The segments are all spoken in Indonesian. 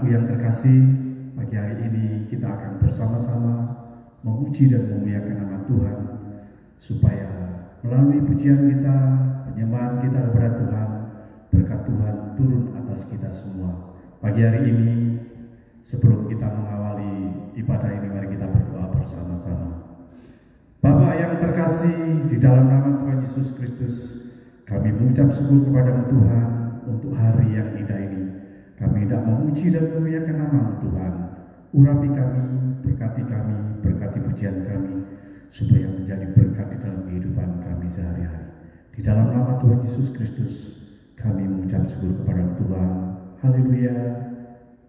Anakku yang terkasih, pagi hari ini kita akan bersama-sama memuji dan memuliakan nama Tuhan, supaya melalui pujian kita, penyembahan kita kepada Tuhan, berkat Tuhan turun atas kita semua. Pagi hari ini, sebelum kita mengawali ibadah ini, mari kita berdoa bersama-sama. Bapa yang terkasih, di dalam nama Tuhan Yesus Kristus, kami mengucap syukur kepada Tuhan untuk hari yang indah ini. Kami hendak memuji dan memuliakan nama Tuhan. Urapi kami, berkati pujian kami, supaya menjadi berkat di dalam kehidupan kami sehari-hari. Di dalam nama Tuhan Yesus Kristus, kami mengucap syukur kepada Tuhan. Haleluya.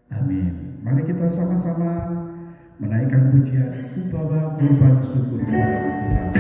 Amin. Mari kita sama-sama menaikkan pujian, upawa kurban syukur kepada Tuhan.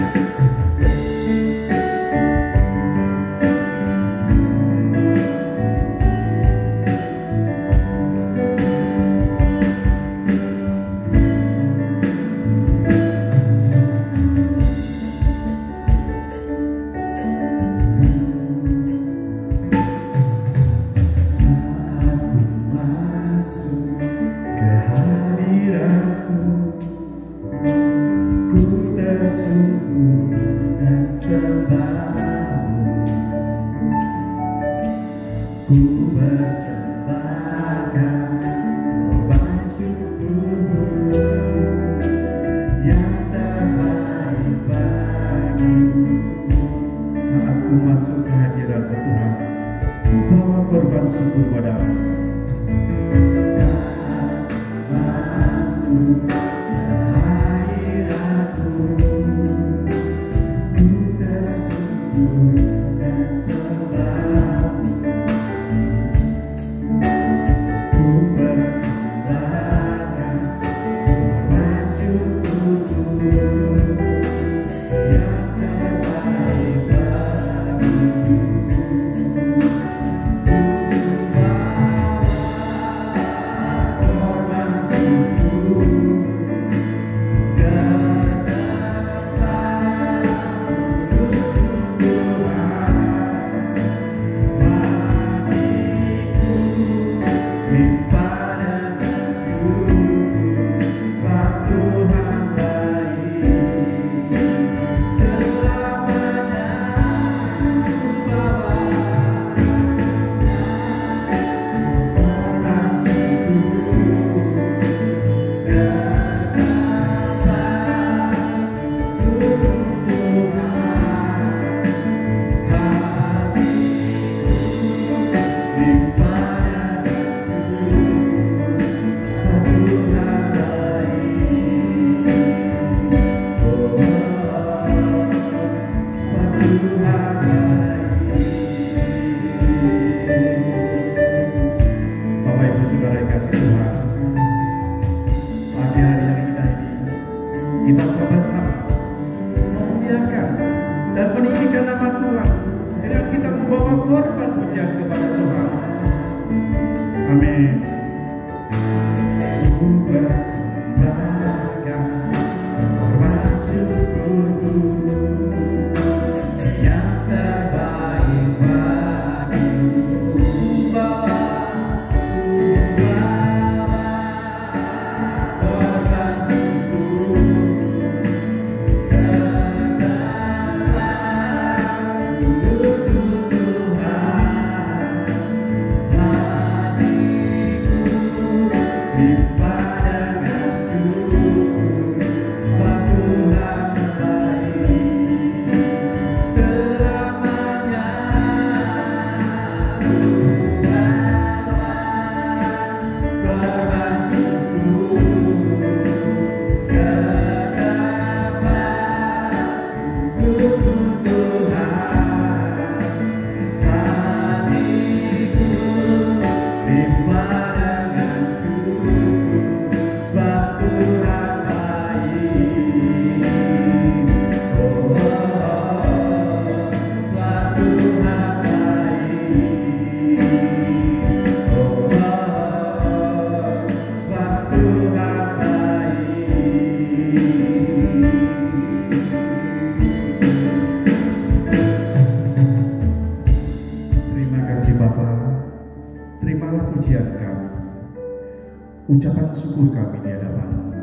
ucapan syukur kami di hadapan-Mu,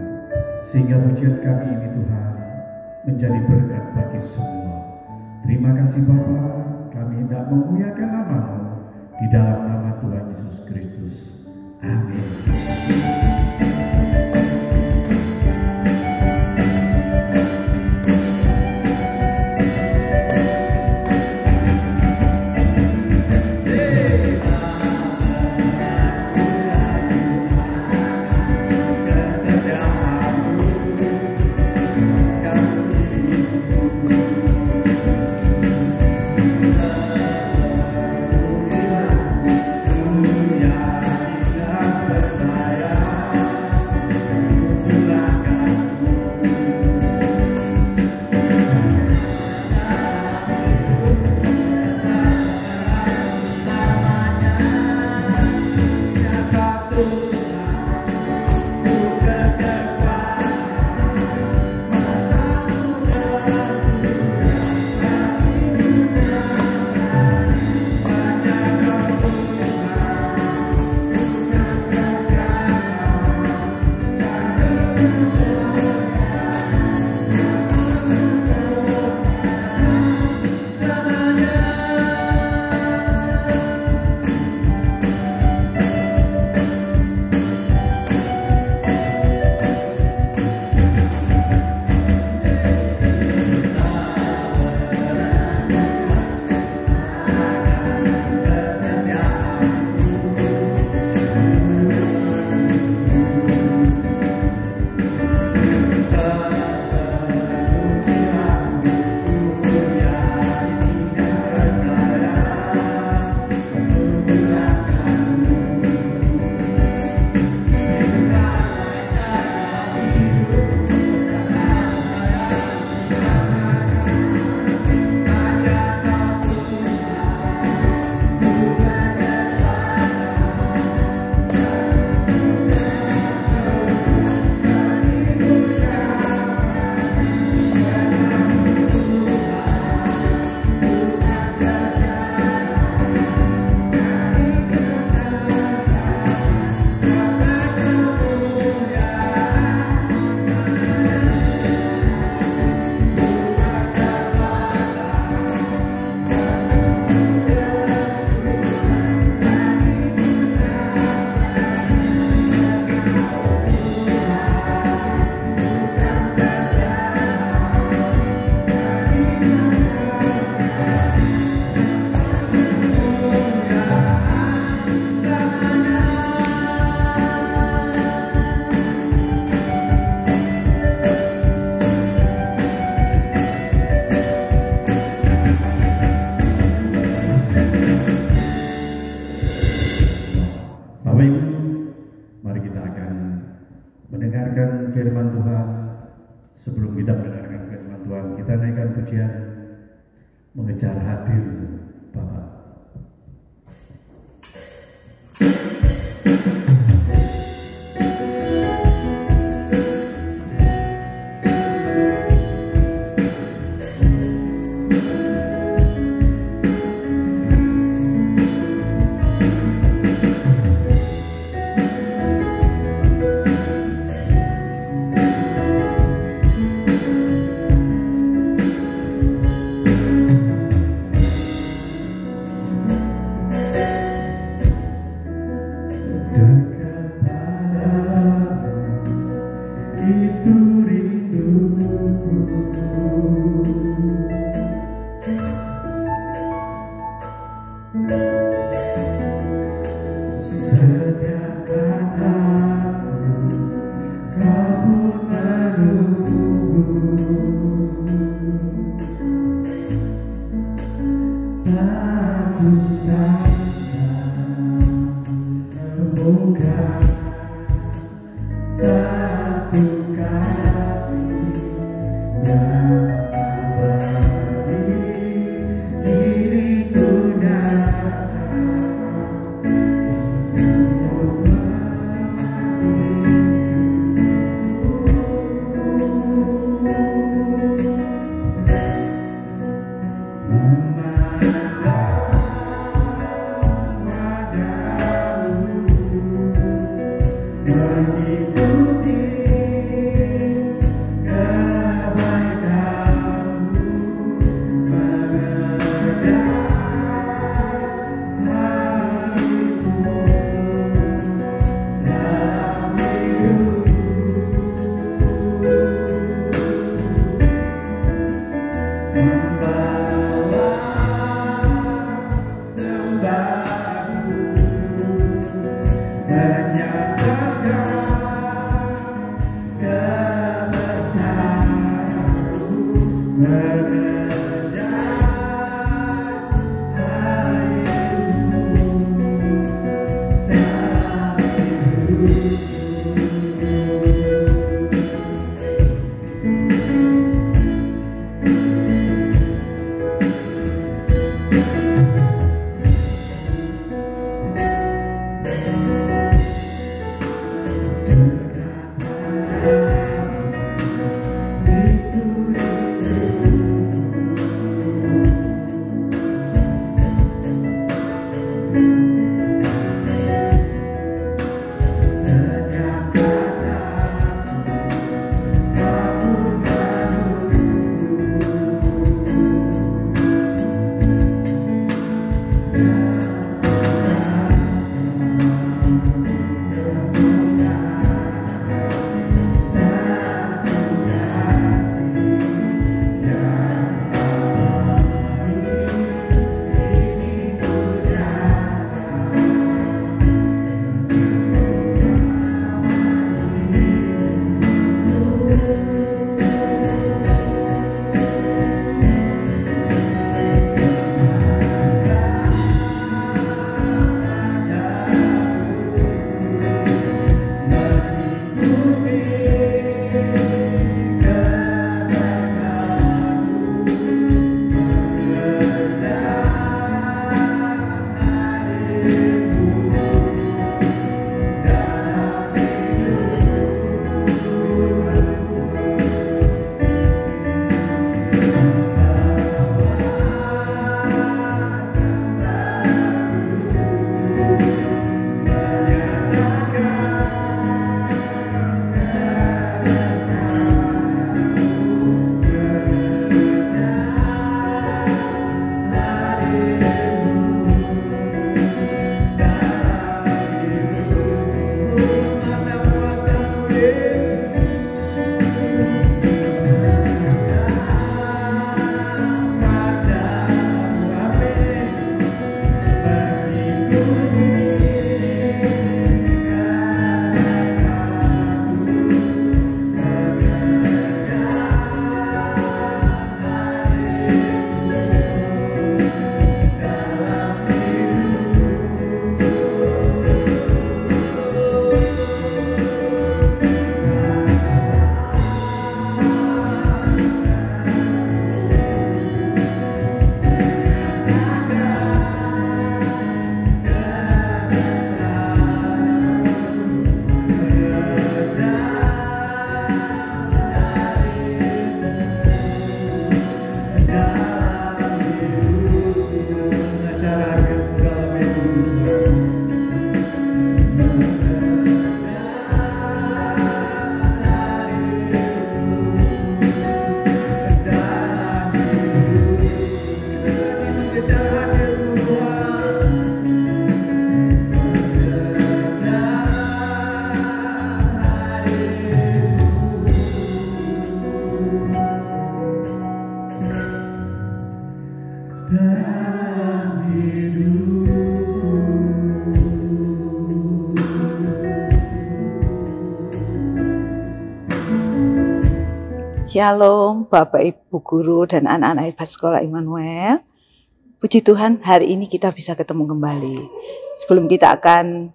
sehingga pujian kami ini Tuhan menjadi berkat bagi semua. Terima kasih Bapa, kami hendak memuliakan nama-Mu di dalam nama Tuhan Yesus Kristus. Amin. mendengarkan firman Tuhan. Sebelum kita mendengarkan firman Tuhan, kita naikkan pujian mengejar hadir Bapa. Shalom Bapak Ibu Guru dan anak-anak hebat Sekolah Immanuel. Puji Tuhan hari ini kita bisa ketemu kembali. Sebelum kita akan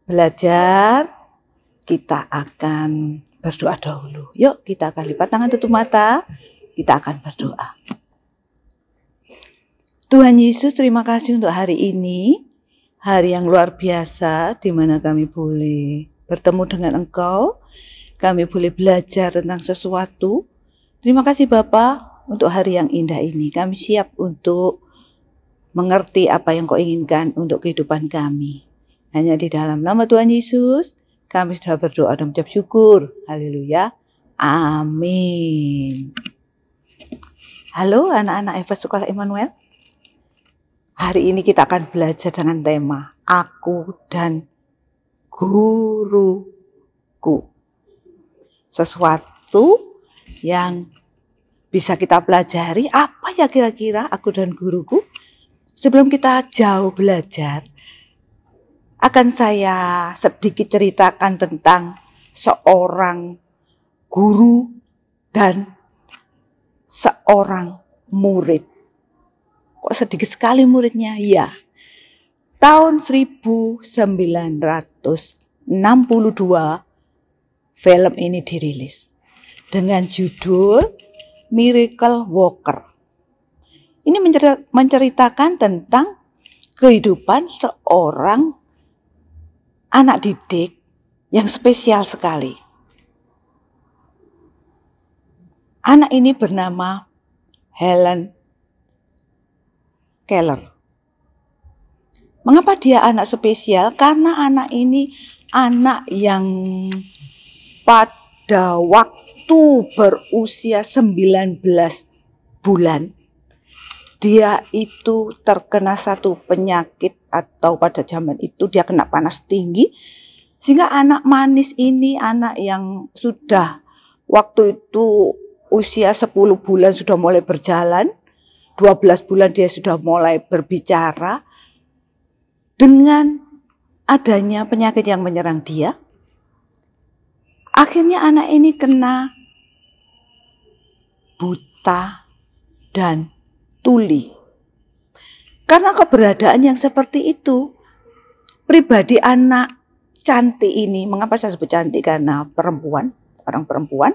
belajar, kita akan berdoa dahulu. Yuk kita akan lipat tangan, tutup mata, kita akan berdoa. Tuhan Yesus, terima kasih untuk hari ini. Hari yang luar biasa di mana kami boleh bertemu dengan Engkau. Kami boleh belajar tentang sesuatu. Terima kasih Bapa untuk hari yang indah ini. Kami siap untuk mengerti apa yang Kau inginkan untuk kehidupan kami. Hanya di dalam nama Tuhan Yesus, kami sudah berdoa dan mengucap syukur. Haleluya. Amin. Halo anak-anak hebat Sekolah Immanuel. Hari ini kita akan belajar dengan tema Aku dan Guruku. Sesuatu yang bisa kita pelajari, apa ya kira-kira aku dan guruku? Sebelum kita jauh belajar, akan saya sedikit ceritakan tentang seorang guru dan seorang murid. Kok sedikit sekali muridnya? Ya, tahun 1962 film ini dirilis dengan judul Miracle Worker. Ini menceritakan tentang kehidupan seorang anak didik yang spesial sekali. Anak ini bernama Helen Keller. Mengapa dia anak spesial? Karena anak ini anak yang pada waktu berusia 19 bulan, dia itu terkena satu penyakit atau pada zaman itu dia kena panas tinggi. Sehingga anak manis ini, anak yang sudah waktu itu usia 10 bulan sudah mulai berjalan, 12 bulan dia sudah mulai berbicara. Dengan adanya penyakit yang menyerang dia, akhirnya anak ini kena buta dan tuli. Karena keberadaan yang seperti itu, pribadi anak cantik ini, mengapa saya sebut cantik? Karena perempuan, orang perempuan,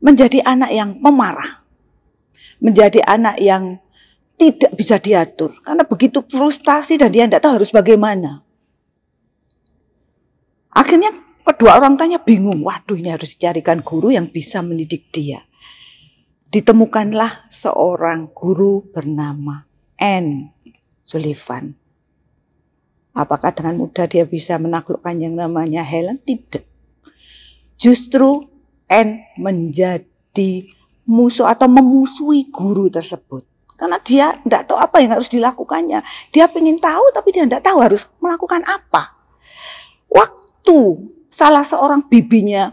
menjadi anak yang pemarah. Menjadi anak yang tidak bisa diatur. Karena begitu frustasi dan dia tidak tahu harus bagaimana. Akhirnya kedua orang tuanya bingung, waduh ini harus dicarikan guru yang bisa mendidik dia. Ditemukanlah seorang guru bernama Anne Sullivan. Apakah dengan mudah dia bisa menaklukkan yang namanya Helen? Tidak. Justru Anne menjadi musuh atau memusuhi guru tersebut. Karena dia tidak tahu apa yang harus dilakukannya. Dia ingin tahu tapi dia tidak tahu harus melakukan apa. Waktu salah seorang bibinya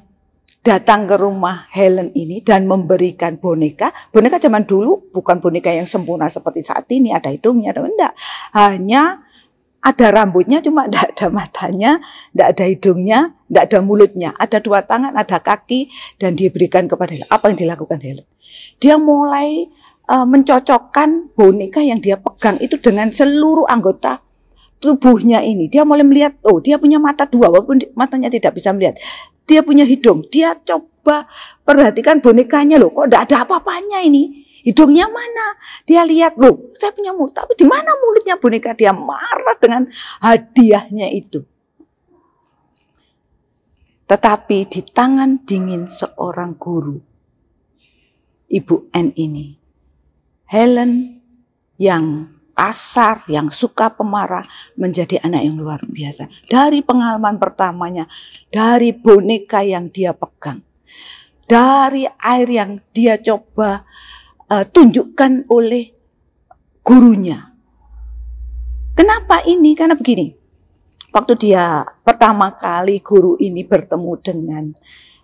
datang ke rumah Helen ini dan memberikan boneka. Boneka zaman dulu bukan boneka yang sempurna seperti saat ini. Ada hidungnya, ada enggak. Hanya ada rambutnya, cuma tidak ada matanya, tidak ada hidungnya, tidak ada mulutnya. Ada 2 tangan, ada kaki, dan diberikan kepada Helen. Apa yang dilakukan Helen? Dia mulai mencocokkan boneka yang dia pegang itu dengan seluruh anggota tubuhnya ini. Dia mulai melihat, oh dia punya mata 2, walaupun matanya tidak bisa melihat. Dia punya hidung. Dia coba perhatikan bonekanya, loh kok tidak ada apa-apanya ini. Hidungnya mana? Dia lihat, loh saya punya mulut, tapi di mana mulutnya boneka? Dia marah dengan hadiahnya itu. Tetapi di tangan dingin seorang guru, Ibu Anne ini, Helen yang kasar, yang suka pemarah, menjadi anak yang luar biasa. Dari pengalaman pertamanya, dari boneka yang dia pegang, dari air yang dia coba tunjukkan oleh gurunya. Kenapa ini? Karena begini, waktu dia pertama kali guru ini bertemu dengan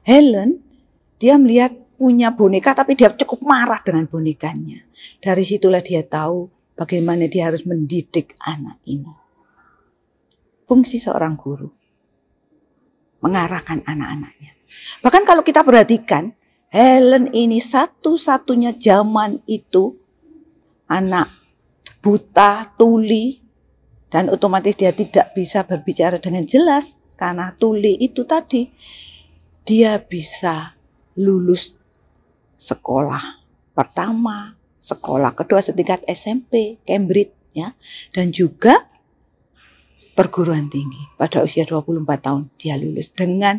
Helen, dia melihat punya boneka tapi dia cukup marah dengan bonekanya. Dari situlah dia tahu bagaimana dia harus mendidik anak ini. Fungsi seorang guru mengarahkan anak-anaknya. Bahkan kalau kita perhatikan, Helen ini satu-satunya zaman itu anak buta, tuli, dan otomatis dia tidak bisa berbicara dengan jelas karena tuli itu tadi. Dia bisa lulus sekolah pertama, sekolah kedua setingkat SMP, Cambridge ya, dan juga perguruan tinggi. Pada usia 24 tahun dia lulus dengan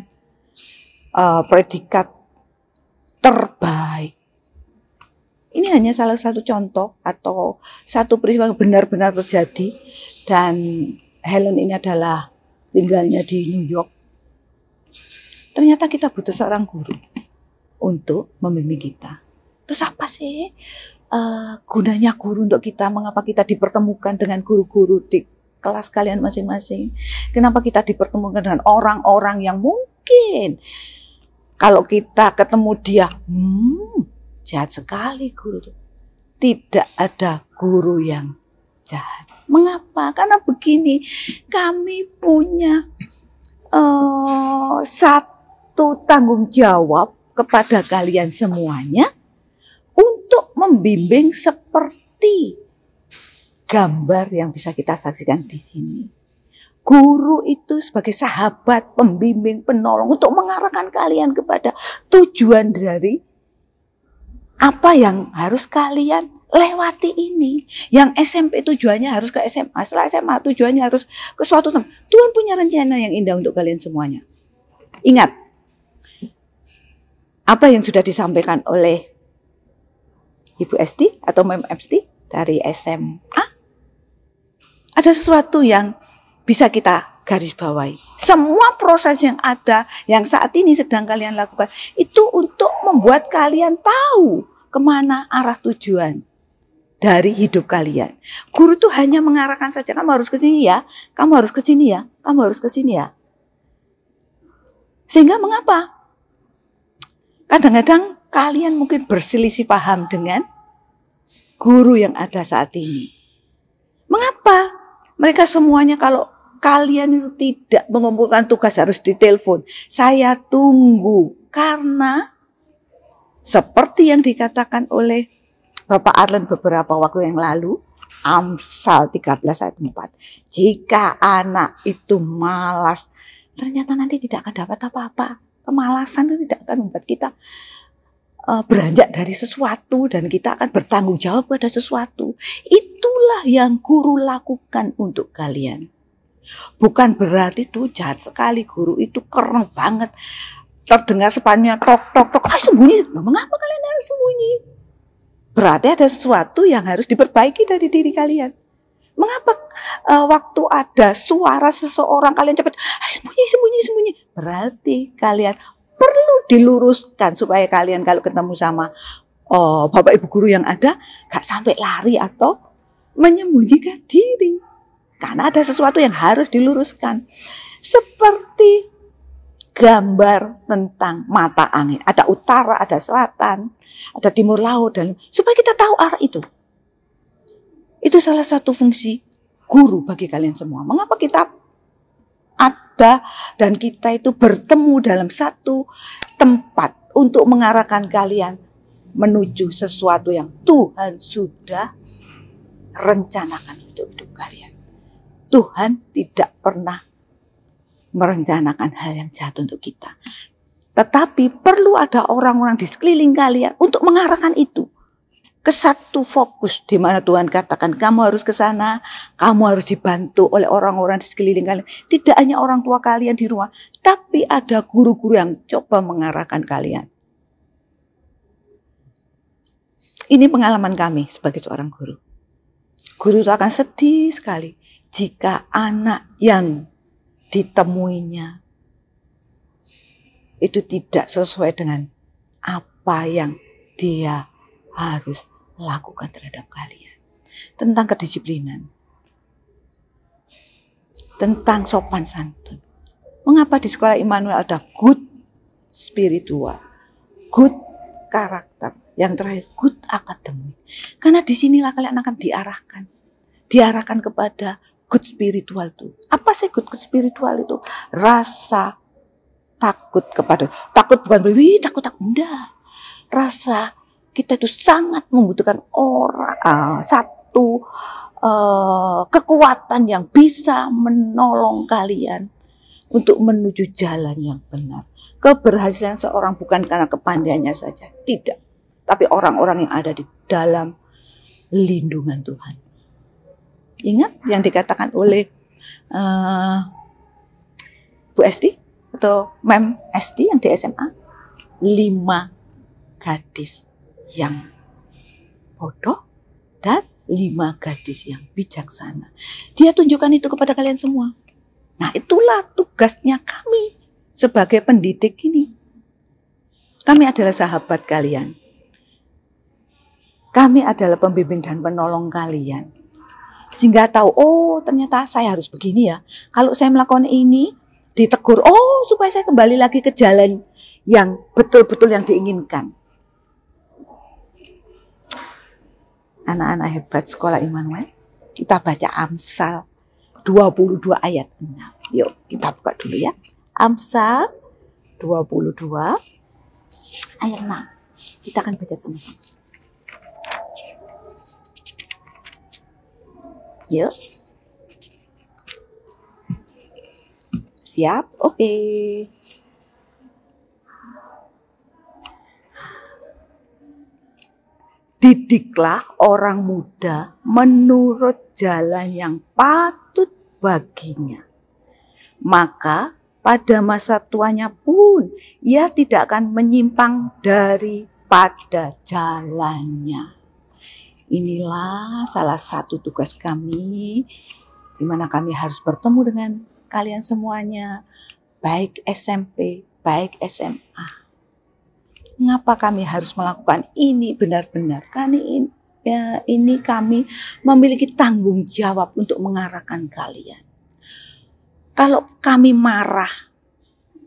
predikat terbaik. Ini hanya salah satu contoh atau satu peristiwa yang benar-benar terjadi, dan Helen ini adalah tinggalnya di New York. Ternyata kita butuh seorang guru untuk membimbing kita. Terus apa sih gunanya guru untuk kita? Mengapa kita dipertemukan dengan guru-guru di kelas kalian masing-masing? Kenapa kita dipertemukan dengan orang-orang yang mungkin kalau kita ketemu dia, jahat sekali guru. Tidak ada guru yang jahat. Mengapa? Karena begini, kami punya satu tanggung jawab kepada kalian semuanya untuk membimbing seperti gambar yang bisa kita saksikan di sini. Guru itu sebagai sahabat, pembimbing, penolong untuk mengarahkan kalian kepada tujuan dari apa yang harus kalian lewati ini. Yang SMP tujuannya harus ke SMA, setelah SMA tujuannya harus ke suatu tempat. Tuhan punya rencana yang indah untuk kalian semuanya. Ingat, apa yang sudah disampaikan oleh Ibu Esti atau Mem Esti dari SMA, ada sesuatu yang bisa kita garis bawahi. Semua proses yang ada, yang saat ini sedang kalian lakukan, itu untuk membuat kalian tahu kemana arah tujuan dari hidup kalian. Guru itu hanya mengarahkan saja, kamu harus ke sini ya, kamu harus ke sini ya, kamu harus ke sini ya. Sehingga mengapa? Kadang-kadang kalian mungkin berselisih paham dengan guru yang ada saat ini. Mengapa? Mereka semuanya kalau kalian itu tidak mengumpulkan tugas harus ditelepon. Saya tunggu. Karena seperti yang dikatakan oleh Bapak Arlen beberapa waktu yang lalu, Amsal 13 ayat 4. Jika anak itu malas, ternyata nanti tidak akan dapat apa-apa. Kemalasan itu tidak akan membuat kita beranjak dari sesuatu dan kita akan bertanggung jawab pada sesuatu. Itulah yang guru lakukan untuk kalian. Bukan berarti tuh jahat sekali, guru itu keren banget. Terdengar sepanjang tok tok tok, sembunyi. Mengapa kalian harus sembunyi? Berarti ada sesuatu yang harus diperbaiki dari diri kalian. Mengapa waktu ada suara seseorang kalian cepat sembunyi? Berarti kalian perlu diluruskan supaya kalian kalau ketemu sama Bapak Ibu guru yang ada gak sampai lari atau menyembunyikan diri. Karena ada sesuatu yang harus diluruskan. Seperti gambar tentang mata angin. Ada utara, ada selatan, ada timur laut, dan supaya kita tahu arah itu. Itu salah satu fungsi guru bagi kalian semua. Mengapa kita ada dan kita itu bertemu dalam satu tempat untuk mengarahkan kalian menuju sesuatu yang Tuhan sudah rencanakan untuk hidup kalian. Tuhan tidak pernah merencanakan hal yang jahat untuk kita. Tetapi perlu ada orang-orang di sekeliling kalian untuk mengarahkan itu ke satu fokus di mana Tuhan katakan kamu harus ke sana, kamu harus dibantu oleh orang-orang di sekeliling kalian. Tidak hanya orang tua kalian di rumah, tapi ada guru-guru yang coba mengarahkan kalian. Ini pengalaman kami sebagai seorang guru. Guru itu akan sedih sekali jika anak yang ditemuinya itu tidak sesuai dengan apa yang dia harus lakukan terhadap kalian. Tentang kedisiplinan. Tentang sopan santun. Mengapa di sekolah Immanuel ada good spiritual, good karakter, yang terakhir good akademik. Karena disinilah kalian akan diarahkan. Diarahkan kepada good spiritual itu. Apa sih good spiritual itu? Rasa takut kepada, takut bukan takut enggak. rasa kita itu sangat membutuhkan satu kekuatan yang bisa menolong kalian untuk menuju jalan yang benar. Keberhasilan seorang bukan karena kepandaiannya saja, tidak. Tapi orang-orang yang ada di dalam lindungan Tuhan. Ingat yang dikatakan oleh Bu Esti atau Mem Esti yang di SMA, 5 gadis yang bodoh dan 5 gadis yang bijaksana. Dia tunjukkan itu kepada kalian semua. Nah, itulah tugasnya kami sebagai pendidik ini. Kami adalah sahabat kalian. Kami adalah pembimbing dan penolong kalian. Sehingga tahu, oh ternyata saya harus begini ya. Kalau saya melakukan ini, ditegur, oh supaya saya kembali lagi ke jalan yang betul-betul yang diinginkan. Anak-anak hebat sekolah Immanuel, kita baca Amsal 22 ayat 6. Yuk kita buka dulu ya. Amsal 22 ayat 6. Kita akan baca sama-sama. Yuk. Siap? Oke. Didiklah orang muda menurut jalan yang patut baginya. Maka pada masa tuanya pun ia tidak akan menyimpang daripada jalannya. Inilah salah satu tugas kami, di mana kami harus bertemu dengan kalian semuanya, baik SMP, baik SMA. Mengapa kami harus melakukan ini benar-benar? Karena ini kami memiliki tanggung jawab untuk mengarahkan kalian. Kalau kami marah,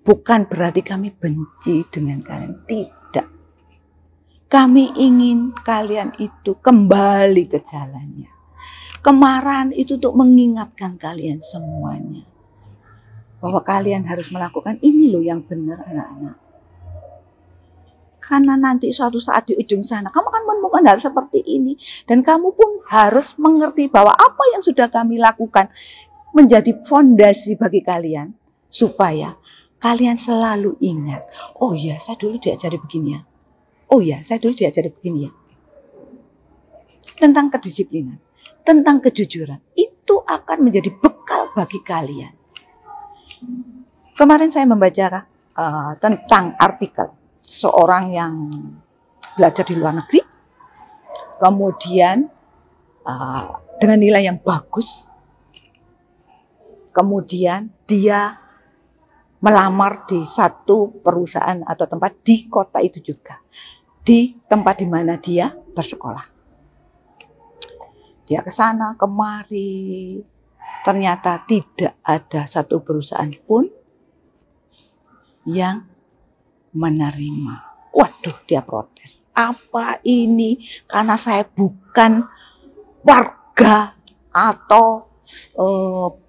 bukan berarti kami benci dengan kalian. Tidak. Kami ingin kalian itu kembali ke jalannya. Kemarahan itu untuk mengingatkan kalian semuanya. Bahwa kalian harus melakukan ini loh yang benar anak-anak. Karena nanti suatu saat di ujung sana kamu akan menemukan hal seperti ini. Dan kamu pun harus mengerti bahwa apa yang sudah kami lakukan menjadi fondasi bagi kalian. Supaya kalian selalu ingat. Oh ya, saya dulu diajari begini ya. Oh ya, saya dulu diajari begini ya. Tentang kedisiplinan, tentang kejujuran. Itu akan menjadi bekal bagi kalian. Kemarin saya membaca tentang artikel seorang yang belajar di luar negeri. Kemudian dengan nilai yang bagus. Kemudian dia melamar di satu perusahaan atau tempat di kota itu juga. Di tempat di mana dia bersekolah. Dia ke sana kemari. Ternyata tidak ada satu perusahaan pun yang menerima. Waduh, dia protes. Apa ini? Karena saya bukan warga atau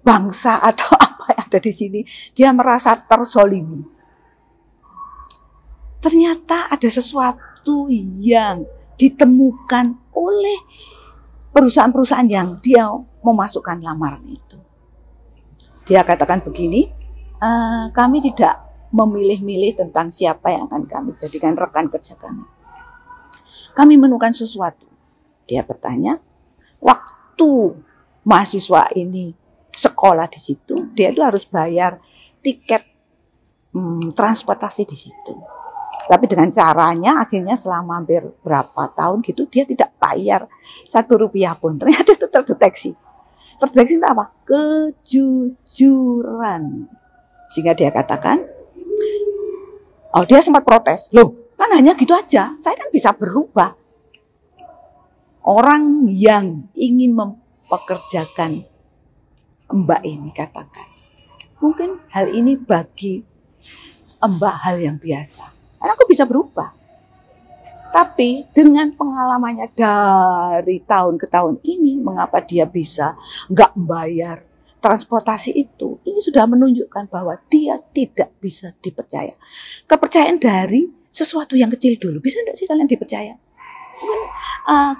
bangsa atau apa yang ada di sini. Dia merasa terzolimi. Ternyata ada sesuatu yang ditemukan oleh perusahaan-perusahaan yang dia memasukkan lamaran itu. Dia katakan begini, kami tidak memilih-milih tentang siapa yang akan kami jadikan rekan kerja kami. Kami menemukan sesuatu. Dia bertanya, waktu mahasiswa ini sekolah di situ, dia itu harus bayar tiket transportasi di situ. Tapi dengan caranya akhirnya selama hampir berapa tahun gitu dia tidak bayar Rp1 pun. Ternyata itu terdeteksi. Terdeteksi itu apa? Kejujuran. Sehingga dia katakan, oh dia sempat protes. Loh kan hanya gitu aja, saya kan bisa berubah. Orang yang ingin mempekerjakan Mbak ini katakan, mungkin hal ini bagi Mbak hal yang biasa. Karena aku bisa berubah. Tapi dengan pengalamannya dari tahun ke tahun ini, mengapa dia bisa nggak membayar transportasi ini sudah menunjukkan bahwa dia tidak bisa dipercaya. Kepercayaan dari sesuatu yang kecil dulu. Bisa enggak sih kalian dipercaya? Mungkin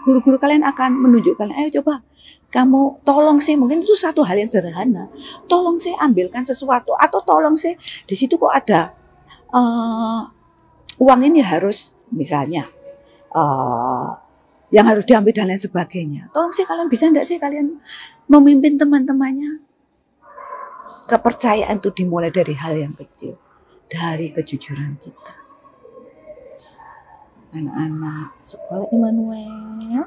guru-guru kalian akan menunjukkan, ayo coba kamu tolong sih, mungkin itu satu hal yang sederhana. Tolong sih ambilkan sesuatu, atau tolong sih di situ kok ada uang ini harus misalnya yang harus diambil dan lain sebagainya. Tolong sih kalian bisa enggak sih kalian memimpin teman-temannya? Kepercayaan itu dimulai dari hal yang kecil, dari kejujuran kita. Anak-anak sekolah Immanuel,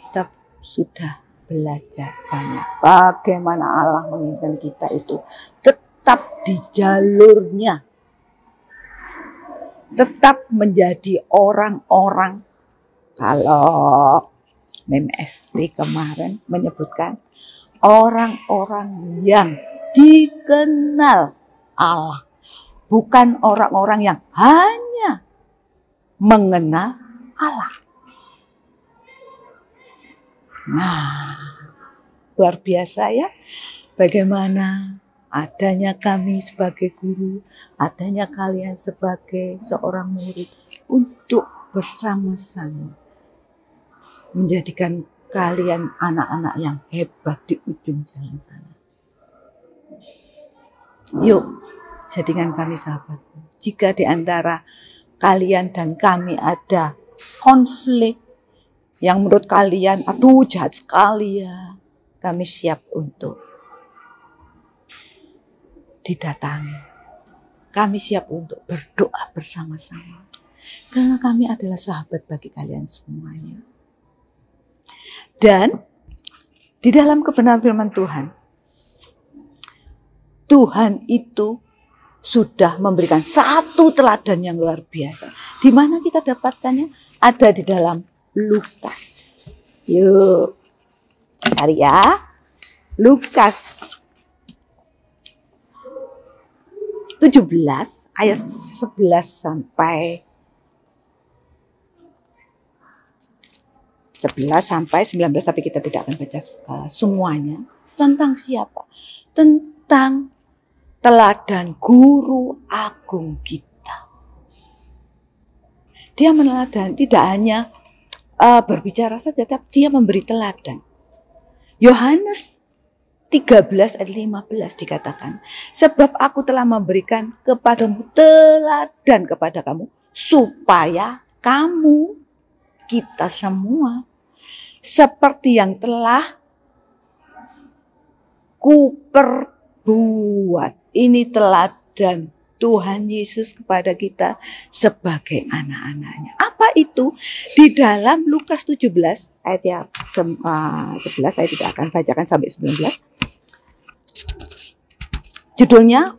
kita sudah belajar banyak bagaimana Allah menginginkan kita itu tetap di jalurnya, tetap menjadi orang-orang. Kalau Mem SD kemarin menyebutkan orang-orang yang dikenal Allah, bukan orang-orang yang hanya mengenal Allah. Nah, luar biasa ya, bagaimana adanya kami sebagai guru, adanya kalian sebagai seorang murid untuk bersama-sama menjadikan kalian anak-anak yang hebat di ujung jalan sana. Yuk, jadikan kami sahabat. Jika di antara kalian dan kami ada konflik yang menurut kalian, aduh jahat sekali ya, kami siap untuk didatangi. Kami siap untuk berdoa bersama-sama. Karena kami adalah sahabat bagi kalian semuanya. Dan di dalam kebenaran firman Tuhan, Tuhan itu sudah memberikan satu teladan yang luar biasa. Di mana kita dapatkannya? Ada di dalam Lukas. Yuk, cari ya. Lukas 17 ayat 11 sampai 19, tapi kita tidak akan baca semuanya. Tentang siapa? Tentang teladan guru agung kita. Dia meneladani, tidak hanya berbicara saja, tapi dia memberi teladan. Yohanes 13 ayat 15 dikatakan, sebab aku telah memberikan kepadamu teladan kepada kamu, supaya kamu, kita semua, seperti yang telah kuperbuat. Ini teladan Tuhan Yesus kepada kita sebagai anak-anaknya. Apa itu? Di dalam Lukas 17 ayat 11, saya tidak akan bacakan sampai 19. Judulnya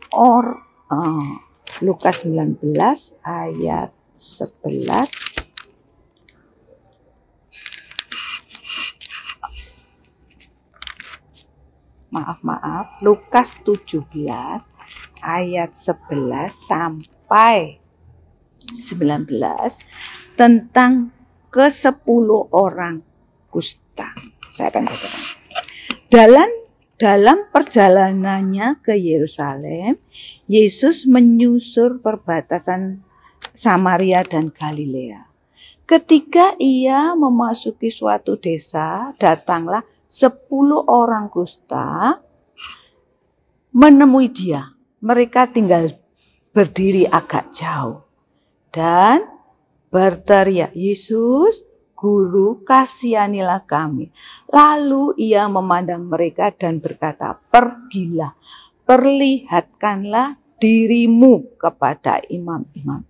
Lukas 19 ayat 11. Maaf, Lukas 17 ayat 11 sampai 19 tentang ke-10 orang kusta. Saya akan bacakan. Dalam perjalanannya ke Yerusalem, Yesus menyusur perbatasan Samaria dan Galilea. Ketika ia memasuki suatu desa, datanglah 10 orang kusta menemui dia. Mereka tinggal berdiri agak jauh dan berteriak, Yesus, Guru, kasihanilah kami. Lalu ia memandang mereka dan berkata, pergilah, perlihatkanlah dirimu kepada imam-imam.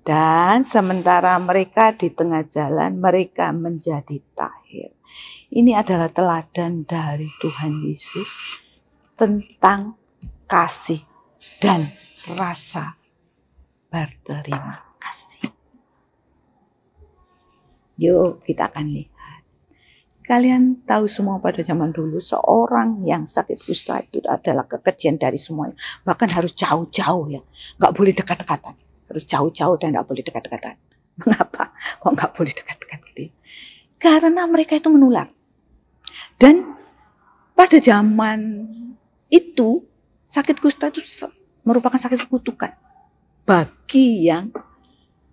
Dan sementara mereka di tengah jalan, mereka menjadi tahir. Ini adalah teladan dari Tuhan Yesus tentang kasih dan rasa berterima kasih. Yuk kita akan lihat. Kalian tahu semua pada zaman dulu seorang yang sakit kusta itu adalah kekejian dari semuanya. Bahkan harus jauh-jauh ya. Gak boleh dekat-dekatan. Harus jauh-jauh dan gak boleh dekat-dekatan. Mengapa? Kok gak boleh dekat-dekat gitu? Karena mereka itu menular. Dan pada zaman itu sakit kusta itu merupakan sakit kutukan. bagi yang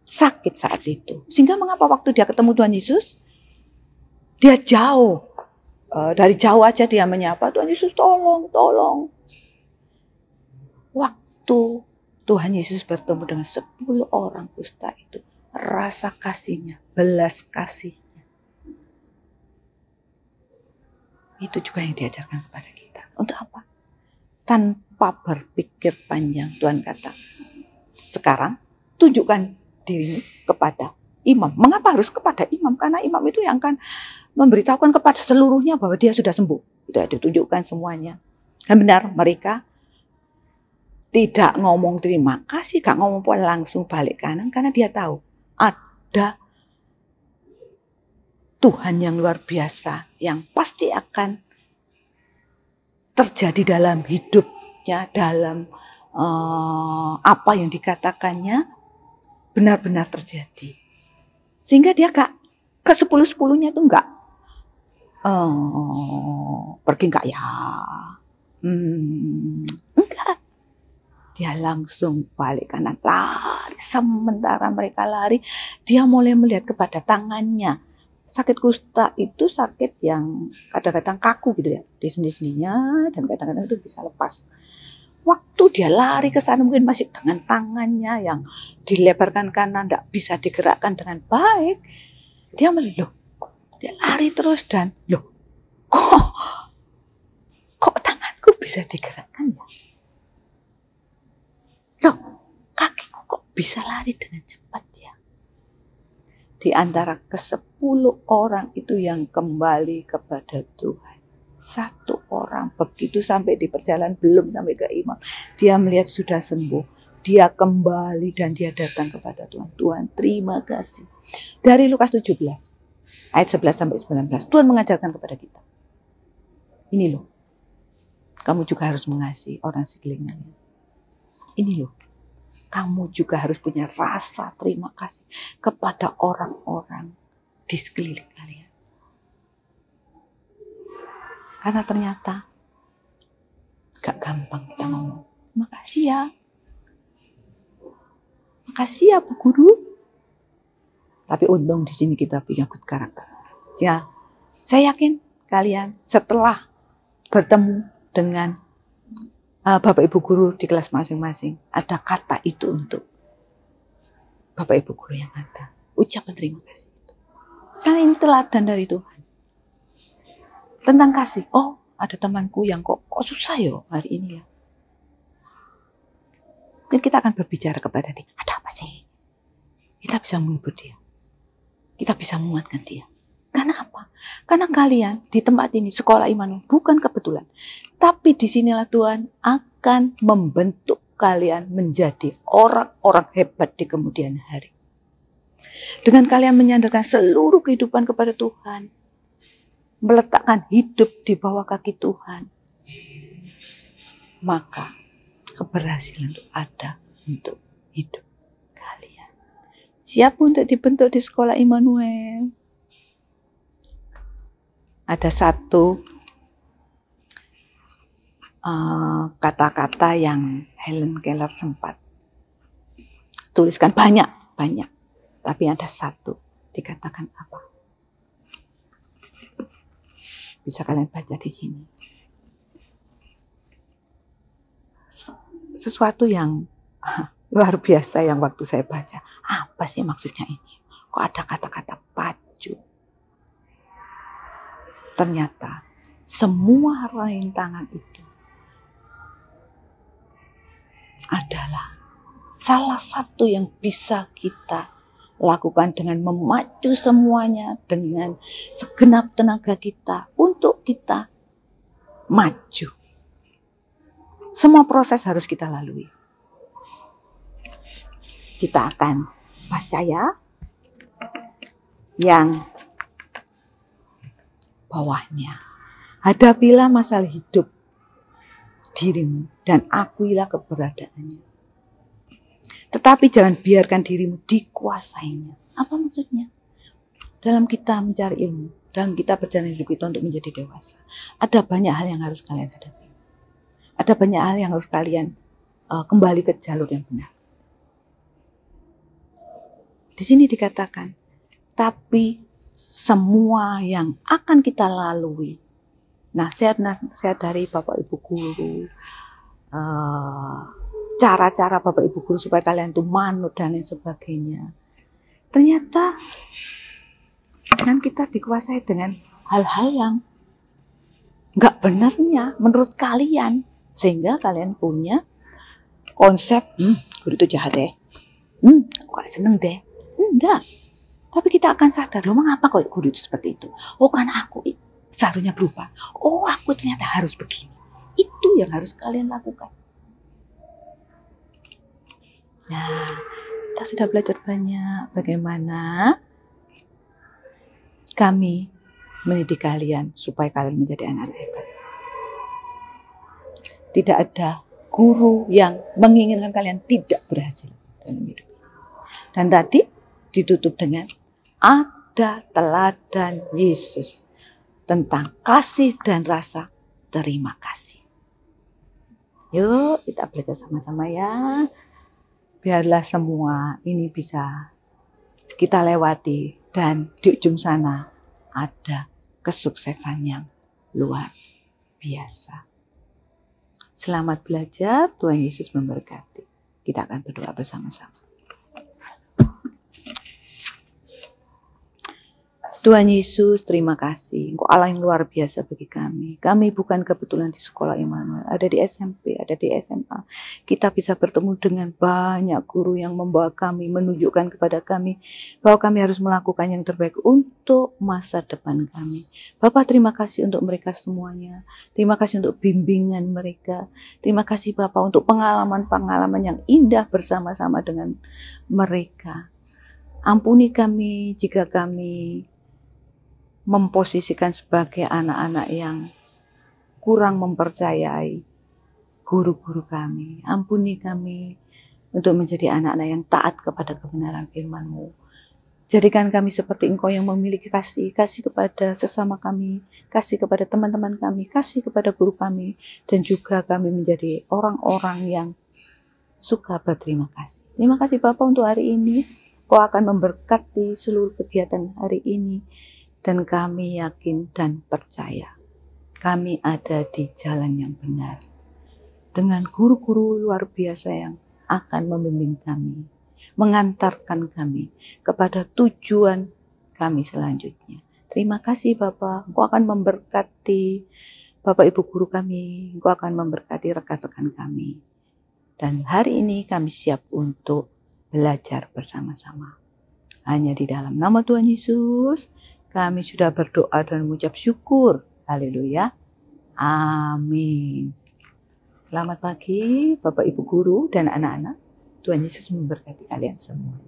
sakit saat itu. Sehingga mengapa waktu dia ketemu Tuhan Yesus, dia jauh. Dari jauh aja dia menyapa, Tuhan Yesus tolong, tolong. Waktu Tuhan Yesus bertemu dengan 10 orang kusta itu, rasa kasihnya, belas kasihnya, itu juga yang diajarkan kepada kita. Untuk apa? Tanpa berpikir panjang, Tuhan kata, sekarang tunjukkan dirimu kepada imam. Mengapa harus kepada imam? Karena imam itu yang akan memberitahukan kepada seluruhnya bahwa dia sudah sembuh. Sudah ditunjukkan semuanya. Dan benar, mereka tidak ngomong terima kasih, gak ngomong pun langsung balik kanan, karena dia tahu ada Tuhan yang luar biasa yang pasti akan terjadi dalam hidupnya, dalam apa yang dikatakannya benar-benar terjadi. Sehingga dia gak ke 10-10-nya itu gak pergi gak ya, enggak. Dia langsung balik kanan, lari. Sementara mereka lari, dia mulai melihat kepada tangannya. Sakit kusta itu sakit yang kadang-kadang kaku gitu ya, di sendi-sendinya, dan kadang-kadang itu bisa lepas. Waktu dia lari ke sana, mungkin masih dengan tangannya yang dilebarkan kanan, tidak bisa digerakkan dengan baik. Dia melihat, dia lari terus dan kok tanganku bisa digerakkan ya? Loh, kakiku kok bisa lari dengan cepat ya? Di antara ke-10 orang itu yang kembali kepada Tuhan, 1 orang begitu sampai di perjalanan, belum sampai ke imam, dia melihat sudah sembuh. Dia kembali dan dia datang kepada Tuhan. Tuhan, terima kasih. Dari Lukas 17 ayat 11 sampai 19, Tuhan mengajarkan kepada kita, ini loh, kamu juga harus mengasihi orang sekelilingnya. Ini loh, kamu juga harus punya rasa terima kasih kepada orang-orang di sekeliling kalian. Karena ternyata gak gampang kita ngomong, makasih ya. Makasih ya Bu Guru. Tapi untung di sini kita punya good karakter. Ya, saya yakin kalian setelah bertemu dengan Bapak Ibu Guru di kelas masing-masing, ada kata itu untuk Bapak Ibu Guru yang ada. Ucapan terima kasih itu. Karena ini teladan dari Tuhan. Tentang kasih. Oh, ada temanku yang kok susah ya hari ini ya. Mungkin kita akan berbicara kepada dia. Ada apa sih? Kita bisa menghibur dia. Kita bisa menguatkan dia. Karena apa? Karena kalian di tempat ini, sekolah Immanuel, bukan kebetulan. Tapi disinilah Tuhan akan membentuk kalian menjadi orang-orang hebat di kemudian hari. Dengan kalian menyandarkan seluruh kehidupan kepada Tuhan, meletakkan hidup di bawah kaki Tuhan, maka keberhasilan itu ada untuk hidup kalian. Siap untuk dibentuk di sekolah Immanuel. Ada satu kata-kata yang Helen Keller sempat tuliskan banyak, tapi ada satu dikatakan apa? Bisa kalian baca di sini. Sesuatu yang luar biasa yang waktu saya baca. Apa sih maksudnya ini? Kok ada kata-kata pacu? Ternyata semua rintangan itu adalah salah satu yang bisa kita lakukan dengan memacu semuanya dengan segenap tenaga kita untuk kita maju. Semua proses harus kita lalui. Kita akan baca ya yang bawahnya. Hadapilah masalah hidup dirimu dan akuilah keberadaannya. Tetapi jangan biarkan dirimu dikuasainya. Apa maksudnya? Dalam kita mencari ilmu, dalam kita berjalan hidup kita untuk menjadi dewasa, ada banyak hal yang harus kalian hadapi. Ada banyak hal yang harus kalian kembali ke jalur yang benar. Di sini dikatakan, tapi semua yang akan kita lalui, nasihat dari Bapak Ibu Guru, cara-cara Bapak Ibu Guru supaya kalian tuh manut dan lain sebagainya. Ternyata jangan kita dikuasai dengan hal-hal yang nggak benarnya menurut kalian, sehingga kalian punya konsep guru itu jahat deh, aku gak seneng deh. Enggak, tapi kita akan sadar, loh mengapa kok guru itu seperti itu? Oh karena aku seharusnya berubah. Oh aku ternyata harus begini. Itu yang harus kalian lakukan. Nah, kita sudah belajar banyak bagaimana kami mendidik kalian supaya kalian menjadi anak-anak hebat. Tidak ada guru yang menginginkan kalian tidak berhasil dalam hidup. Dan tadi ditutup dengan ada teladan Yesus tentang kasih dan rasa terima kasih. Yuk kita belajar sama-sama ya. Biarlah semua ini bisa kita lewati dan di ujung sana ada kesuksesan yang luar biasa. Selamat belajar, Tuhan Yesus memberkati. Kita akan berdoa bersama-sama. Tuhan Yesus, terima kasih. Engkau Allah yang luar biasa bagi kami. Kami bukan kebetulan di sekolah Immanuel, ada di SMP, ada di SMA. Kita bisa bertemu dengan banyak guru yang membawa kami, menunjukkan kepada kami bahwa kami harus melakukan yang terbaik untuk masa depan kami. Bapak, terima kasih untuk mereka semuanya. Terima kasih untuk bimbingan mereka. Terima kasih Bapak untuk pengalaman-pengalaman yang indah bersama-sama dengan mereka. Ampuni kami jika kami memposisikan sebagai anak-anak yang kurang mempercayai guru-guru kami. Ampuni kami untuk menjadi anak-anak yang taat kepada kebenaran firman-Mu. Jadikan kami seperti Engkau yang memiliki kasih kepada sesama kami, kasih kepada teman-teman kami, kasih kepada guru kami, dan juga kami menjadi orang-orang yang suka berterima kasih. Terima kasih Bapak untuk hari ini. Kau akan memberkati seluruh kegiatan hari ini. Dan kami yakin dan percaya kami ada di jalan yang benar. Dengan guru-guru luar biasa yang akan membimbing kami, mengantarkan kami kepada tujuan kami selanjutnya. Terima kasih Bapak, Engkau akan memberkati Bapak Ibu guru kami, Engkau akan memberkati rekan-rekan kami. Dan hari ini kami siap untuk belajar bersama-sama. Hanya di dalam nama Tuhan Yesus, kami sudah berdoa dan mengucap syukur. Haleluya. Amin. Selamat pagi Bapak Ibu guru dan anak-anak. Tuhan Yesus memberkati kalian semua.